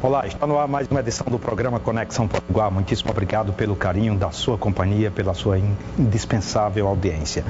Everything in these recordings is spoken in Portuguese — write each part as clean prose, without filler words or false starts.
Olá, está no ar mais uma edição do programa Conexão Potiguar. Muitíssimo obrigado pelo carinho da sua companhia, pela sua indispensável audiência.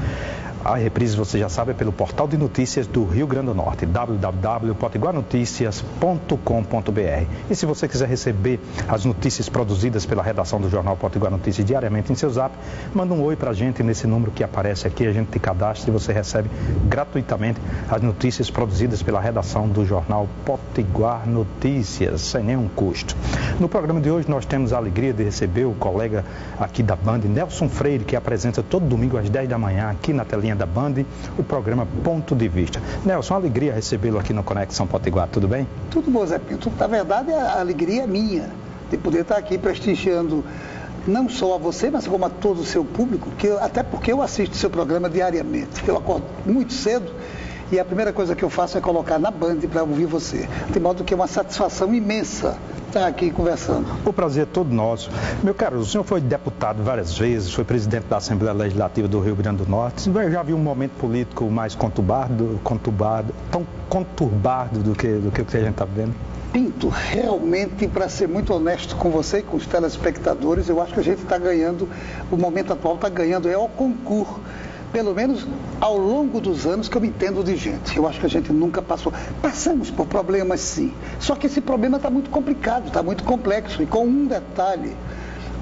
A reprise, você já sabe, é pelo portal de notícias do Rio Grande do Norte, www.potiguarnoticias.com.br. E se você quiser receber as notícias produzidas pela redação do jornal Potiguar Notícias diariamente em seu zap, manda um oi pra gente nesse número que aparece aqui, a gente te cadastra e você recebe gratuitamente as notícias produzidas pela redação do jornal Potiguar Notícias, sem nenhum custo. No programa de hoje nós temos a alegria de receber o colega aqui da Band, Nelson Freire, que apresenta todo domingo às 10 da manhã aqui na telinha da Band, o programa Ponto de Vista. Nelson, uma alegria recebê-lo aqui no Conexão Potiguar, tudo bem? Tudo bom, Zé Pinto. Na verdade, a alegria é minha de poder estar aqui prestigiando não só a você, mas como a todo o seu público, até porque eu assisto seu programa diariamente. Eu acordo muito cedo e a primeira coisa que eu faço é colocar na Band para ouvir você. De modo que é uma satisfação imensa estar aqui conversando. O prazer é todo nosso. Meu caro, o senhor foi deputado várias vezes, foi presidente da Assembleia Legislativa do Rio Grande do Norte. Você já viu um momento político mais conturbado do que o que a gente está vendo? Pinto, realmente, para ser muito honesto com você e com os telespectadores, eu acho que a gente está ganhando, o momento atual está ganhando, é o concurso. Pelo menos ao longo dos anos que eu me entendo de gente. Eu acho que a gente nunca passou. Passamos por problemas, sim. Só que esse problema está muito complicado, está muito complexo. E com um detalhe,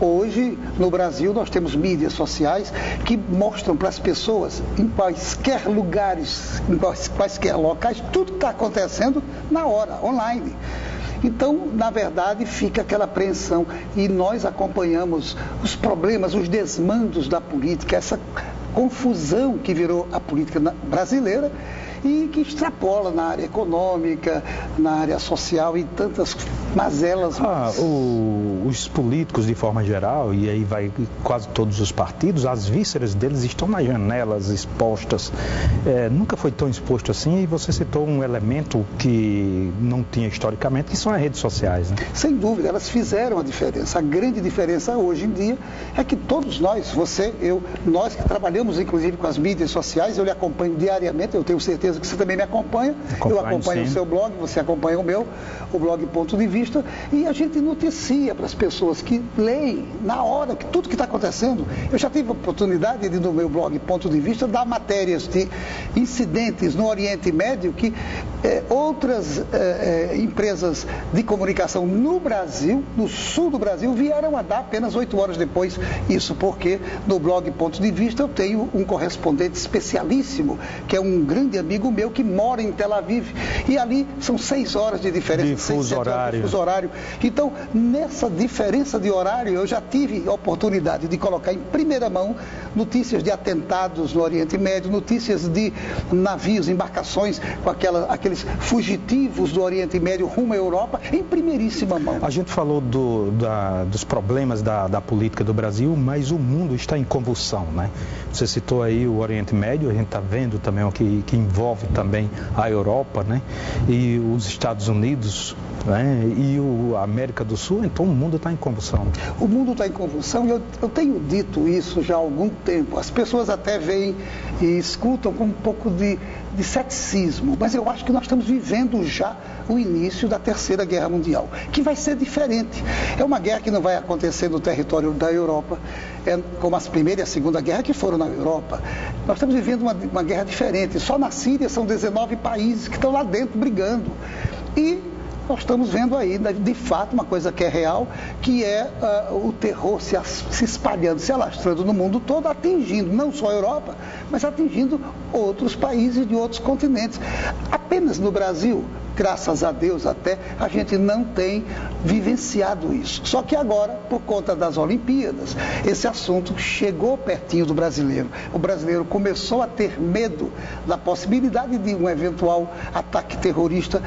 hoje no Brasil nós temos mídias sociais que mostram para as pessoas, em quaisquer lugares, em quaisquer locais, tudo que está acontecendo na hora, online. Então, na verdade, fica aquela apreensão e nós acompanhamos os problemas, os desmandos da política, essa confusão que virou a política brasileira e que extrapola na área econômica, na área social e tantas mazelas. Os políticos, de forma geral, e aí vai quase todos os partidos, as vísceras deles estão nas janelas expostas. Nunca foi tão exposto assim, e você citou um elemento que não tinha historicamente, que são as redes sociais, né? Sem dúvida, elas fizeram a diferença. A grande diferença hoje em dia é que todos nós, você, eu, nós que trabalhamos inclusive com as mídias sociais, eu lhe acompanho diariamente, eu tenho certeza que você também me acompanha, eu acompanho o seu blog, você acompanha o meu, o blog Ponto de Vista, e a gente noticia para as pessoas que leem na hora que tudo que está acontecendo. Eu já tive a oportunidade de, no meu blog Ponto de Vista, dar matérias de incidentes no Oriente Médio que outras empresas de comunicação no Brasil, no sul do Brasil, vieram a dar apenas 8 horas depois. Isso porque no blog Ponto de Vista eu tenho um correspondente especialíssimo, que é um grande amigo meu que mora em Tel Aviv, e ali são 6 horas de diferença, de fuso horário. Então, nessa diferença de horário, eu já tive a oportunidade de colocar em primeira mão notícias de atentados no Oriente Médio, notícias de navios, embarcações com aqueles fugitivos do Oriente Médio rumo à Europa, em primeiríssima mão. A gente falou dos problemas da política do Brasil, mas o mundo está em convulsão, né? Você citou aí o Oriente Médio, a gente está vendo também o que envolve também a Europa, né? E os Estados Unidos, né? E a América do Sul, então o mundo está em convulsão. O mundo está em convulsão e eu tenho dito isso já há algum tempo. As pessoas até veem e escutam com um pouco de ceticismo, mas eu acho que nós estamos vivendo já o início da Terceira Guerra Mundial, que vai ser diferente. É uma guerra que não vai acontecer no território da Europa, como a Primeira e a Segunda Guerra que foram na Europa. Nós estamos vivendo uma guerra diferente. Só na Síria são 19 países que estão lá dentro brigando. E nós estamos vendo aí, de fato, uma coisa que é real, que é o terror se espalhando, se alastrando no mundo todo, atingindo não só a Europa, mas atingindo outros países de outros continentes. Apenas no Brasil, graças a Deus até, a gente não tem vivenciado isso. Só que agora, por conta das Olimpíadas, esse assunto chegou pertinho do brasileiro. O brasileiro começou a ter medo da possibilidade de um eventual ataque terrorista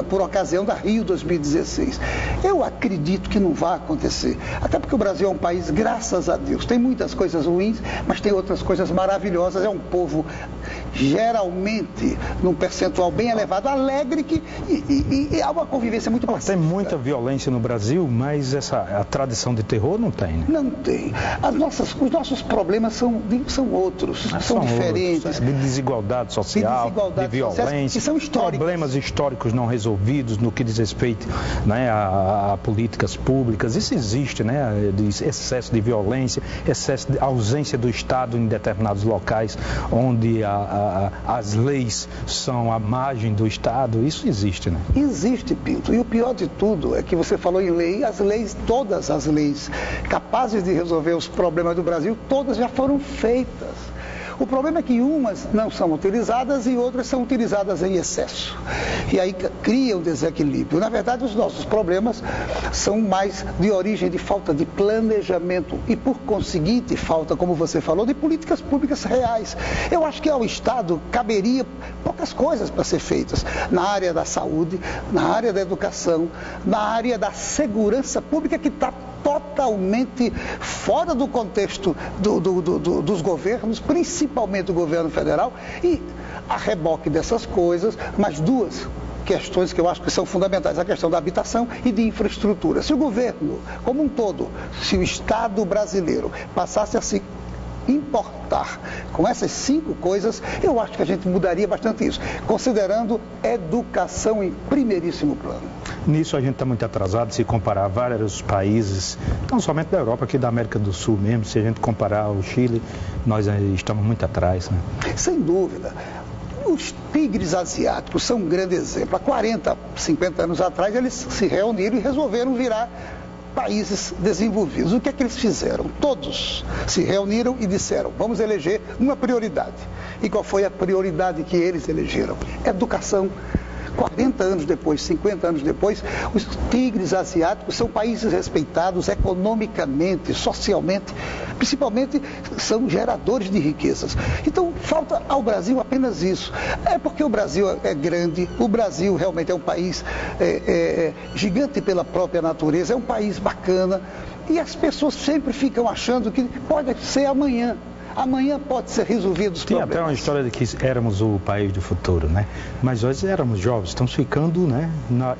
por ocasião da Rio 2016. Eu acredito que não vai acontecer. Até porque o Brasil é um país, graças a Deus, tem muitas coisas ruins, mas tem outras coisas maravilhosas. É um povo geralmente num percentual bem elevado, alegre e há uma convivência muito pacífica. Tem muita violência no Brasil, mas a tradição de terror não tem, né? Não tem. Os nossos problemas são outros, são diferentes. Outros, de desigualdade social, de violência, que são históricos. Problemas históricos não resolvidos no que diz respeito, né, a políticas públicas. Isso existe, né? De excesso de violência, excesso de ausência do Estado em determinados locais, onde as leis são à margem do Estado. Isso existe, né? Existe, Pinto. E o pior de tudo é que você falou em lei, todas as leis capazes de resolver os problemas do Brasil, todas já foram feitas. O problema é que umas não são utilizadas e outras são utilizadas em excesso. E aí cria um desequilíbrio. Na verdade, os nossos problemas são mais de origem de falta de planejamento e, por conseguinte, falta, como você falou, de políticas públicas reais. Eu acho que ao Estado caberia poucas coisas para ser feitas na área da saúde, na área da educação, na área da segurança pública, que está totalmente fora do contexto dos governos, principalmente do governo federal, e a reboque dessas coisas, mais duas questões que eu acho que são fundamentais, a questão da habitação e de infraestrutura. Se o governo, como um todo, se o Estado brasileiro passasse a se importar com essas 5 coisas, eu acho que a gente mudaria bastante isso, considerando educação em primeiríssimo plano. Nisso a gente está muito atrasado se comparar vários países, não somente da Europa, aqui da América do Sul mesmo. Se a gente comparar o Chile, nós estamos muito atrás, né? Sem dúvida. Os tigres asiáticos são um grande exemplo. Há 40, 50 anos atrás, eles se reuniram e resolveram virar países desenvolvidos. O que é que eles fizeram? Todos se reuniram e disseram: vamos eleger uma prioridade. E qual foi a prioridade que eles elegeram? Educação. 40 anos depois, 50 anos depois, os tigres asiáticos são países respeitados economicamente, socialmente, principalmente são geradores de riquezas. Então, falta ao Brasil apenas isso. É porque o Brasil é grande, o Brasil realmente é um país gigante pela própria natureza, é um país bacana, e as pessoas sempre ficam achando que pode ser amanhã. Amanhã pode ser resolvido os problemas. Tem até uma história de que éramos o país do futuro, né? Mas hoje éramos jovens, estamos ficando, né,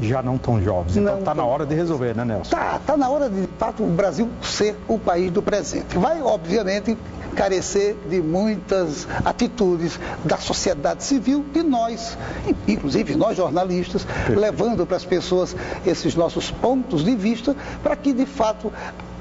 já não tão jovens. Então está na hora de resolver, né, Nelson? Está na hora de fato, o Brasil ser o país do presente. Vai, obviamente, carecer de muitas atitudes da sociedade civil, de nós, inclusive nós jornalistas, levando para as pessoas esses nossos pontos de vista, para que, de fato,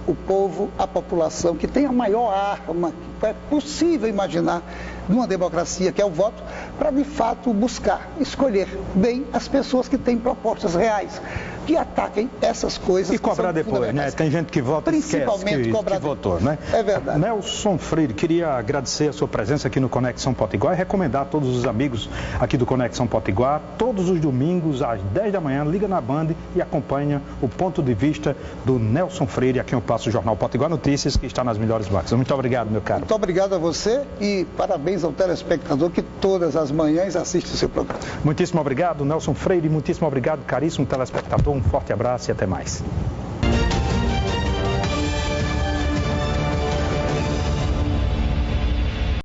o povo, a população, que tem a maior arma que é possível imaginar numa democracia, que é o voto, para de fato buscar, escolher bem as pessoas que têm propostas reais, que ataquem essas coisas. E cobrar depois, né? Tem gente que vota e esquece que votou, né? É verdade. Nelson Freire, queria agradecer a sua presença aqui no Conexão Potiguar e recomendar a todos os amigos aqui do Conexão Potiguar, todos os domingos às 10 da manhã, liga na Band e acompanha o ponto de vista do Nelson Freire, aqui eu passo o Jornal Potiguar Notícias, que está nas melhores marcas. Muito obrigado, meu caro. Muito obrigado a você e parabéns ao telespectador que todas as manhãs assiste o seu programa. Muitíssimo obrigado, Nelson Freire, muitíssimo obrigado, caríssimo telespectador. Um forte abraço e até mais.